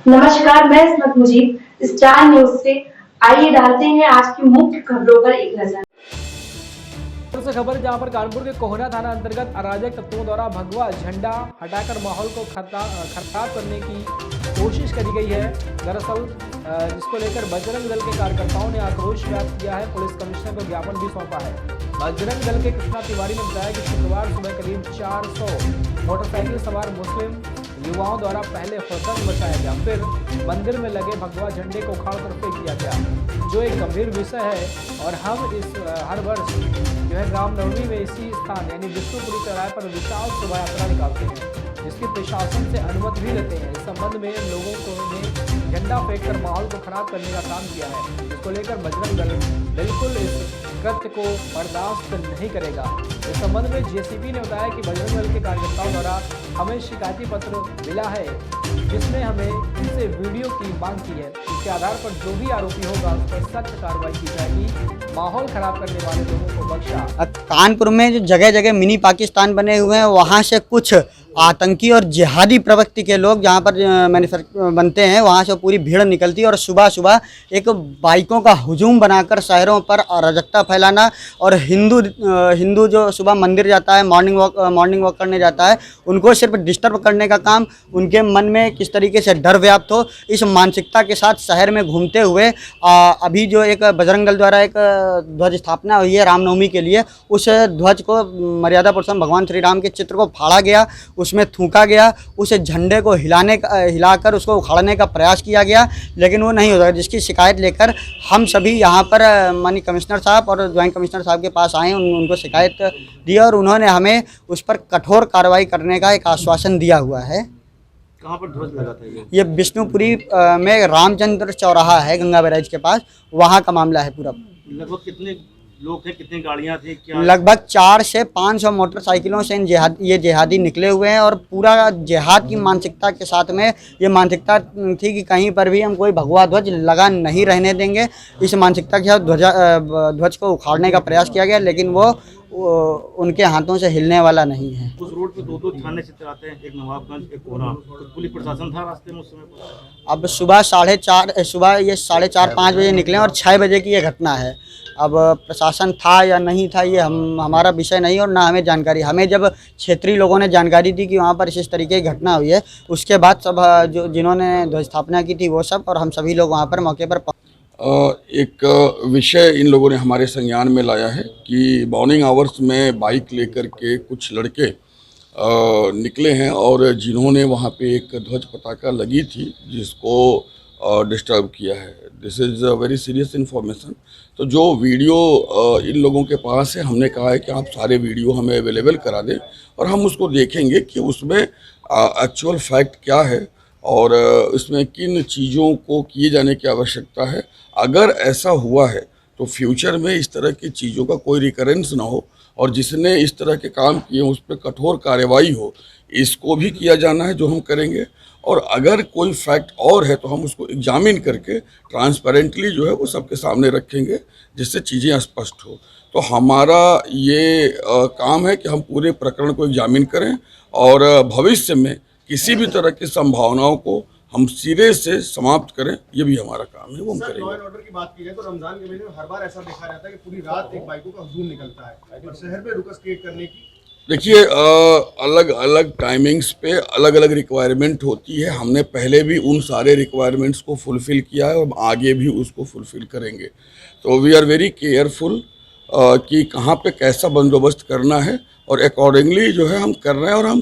नमस्कार, मैं इस्मत Mujib star news से। आइए डालते हैं आज की मुख्य खबरों पर एक नजर। से खबर जहां पर कानपुर के कोहना थाना अंतर्गत अराजक तत्वों द्वारा भगवा झंडा हटाकर माहौल को खराब करने की कोशिश करी गई है। दरअसल जिसको लेकर बजरंग दल के कार्यकर्ताओं ने आक्रोश व्यक्त किया है। पुलिस कमिश्नर को ज्ञापन भी सौंपा है। बजरंग दल के कृष्णा तिवारी ने बताया कि शुक्रवार सुबह करीब 400 मोटरसाइकिल सवार मुस्लिम युवाओं द्वारा पहले हुड़दंग मचाया गया, फिर मंदिर में लगे भगवा झंडे को उखाड़कर फेंक दिया गया, जो एक गंभीर विषय है। और हम इस हर वर्ष जो है रामनवमी में इसी स्थान यानी विष्णुपुरी चौराहे पर विशाल शोभा यात्रा निकालते हैं, जिसकी प्रशासन से अनुमति भी लेते हैं। इस संबंध में लोगों को ने झंडा फेंककर माहौल को खराब करने का काम किया है, जिसको लेकर बजरंग दल बिल्कुल इस कृत्य को बर्दाश्त नहीं करेगा। इस संबंध में जेसीबी ने बताया कि बजरंग दल के कार्यकर्ताओं द्वारा हमें शिकायती पत्र मिला है, जिसमें हमें इनसे वीडियो की मांग की है। इसके आधार पर जो भी आरोपी होगा उस पर सख्त कार्रवाई की जाएगी। माहौल खराब करने वाले लोगों को बख्शा। कानपुर में जो जगह जगह मिनी पाकिस्तान बने हुए हैं, वहाँ से कुछ आतंकी और जिहादी प्रवृत्ति के लोग जहाँ पर मैन्युफैक्चर बनते हैं, वहाँ से पूरी भीड़ निकलती है और सुबह सुबह एक बाइकों का हुजूम बनाकर शहरों पर अराजकता फैलाना और हिंदू जो सुबह मंदिर जाता है, मॉर्निंग वॉक करने जाता है, उनको सिर्फ डिस्टर्ब करने का काम, उनके मन में किस तरीके से डर व्याप्त हो, इस मानसिकता के साथ शहर में घूमते हुए अभी जो एक बजरंग दल द्वारा एक ध्वज स्थापना हुई है रामनवमी के लिए, उस ध्वज को मर्यादा पुरुषोत्तम भगवान श्री राम के चित्र को फाड़ा गया, उसमें थूका गया, उस झंडे को हिलाकर उसको उखाड़ने का प्रयास किया गया, लेकिन वो नहीं होता, जिसकी शिकायत लेकर हम सभी यहाँ पर माननीय कमिश्नर साहब और ज्वाइंट कमिश्नर साहब के पास आए। उनको शिकायत दी और उन्होंने हमें उस पर कठोर कार्रवाई करने का एक आश्वासन दिया हुआ है। कहाँ पर ध्वज लगा था ये विष्णुपुरी में रामचंद्र चौराहा है, गंगा बैराज के पास, वहाँ का मामला है पूरा। लगभग कितने लोग थे, कितनी गाड़ियाँ थी, क्या? लगभग 400 से 500 मोटरसाइकिलों से ये जिहादी निकले हुए हैं और पूरा जिहाद की मानसिकता के साथ में ये मानसिकता थी कि कहीं पर भी हम कोई भगवा ध्वज लगा नहीं रहने देंगे। इस मानसिकता के साथ ध्वज को उखाड़ने का प्रयास किया गया, लेकिन वो उनके हाथों से हिलने वाला नहीं है। उस रोड पे दो थाने चित्र आते हैं, एक नवाबगंज, एक कोहना। पुलिस प्रशासन था रास्ते में उस समय? अब सुबह ये 4:30-5 बजे निकले और 6 बजे की ये घटना है। अब प्रशासन था या नहीं था ये हमारा विषय नहीं और ना हमें जानकारी। हमें जब क्षेत्रीय लोगों ने जानकारी दी कि वहाँ पर इस तरीके की घटना हुई है, उसके बाद सब जिन्होंने ध्वज स्थापना की थी वो सब और हम सभी लोग वहाँ पर मौके पर एक विषय इन लोगों ने हमारे संज्ञान में लाया है कि मॉर्निंग आवर्स में बाइक लेकर के कुछ लड़के निकले हैं और जिन्होंने वहाँ पे एक ध्वज पताका लगी थी जिसको डिस्टर्ब किया है। This is a very serious information. तो जो वीडियो इन लोगों के पास है, हमने कहा है कि आप सारे वीडियो हमें अवेलेबल करा दें और हम उसको देखेंगे कि उसमें एक्चुअल फैक्ट क्या है और इसमें किन चीज़ों को किए जाने की आवश्यकता है। अगर ऐसा हुआ है तो फ्यूचर में इस तरह की चीज़ों का कोई रिकरेंस ना हो और जिसने इस तरह के काम किए उस पर कठोर कार्रवाई हो, इसको भी किया जाना है जो हम करेंगे। और अगर कोई फैक्ट और है तो हम उसको एग्जामिन करके ट्रांसपेरेंटली जो है वो सबके सामने रखेंगे, जिससे चीज़ें स्पष्ट हो। तो हमारा ये काम है कि हम पूरे प्रकरण को एग्जामिन करें और भविष्य में किसी भी तरह की संभावनाओं को हम सिरे से समाप्त करें, ये भी हमारा काम है, वो हम करेंगे। लॉ एंड ऑर्डर की बात की जाए तो रमजान के महीने में हर बार ऐसा देखा जाता है कि पूरी रात एक बाइकों का हुजूम निकलता है और शहर में रुकस क्रिएट करने की। देखिए, अलग अलग टाइमिंग्स पे अलग अलग रिक्वायरमेंट होती है। हमने पहले भी उन सारे रिक्वायरमेंट्स को फुलफ़िल किया है और आगे भी उसको फुलफ़िल करेंगे। तो वी आर वेरी केयरफुल कि कहाँ पे कैसा बंदोबस्त करना है और अकॉर्डिंगली जो है हम कर रहे हैं और हम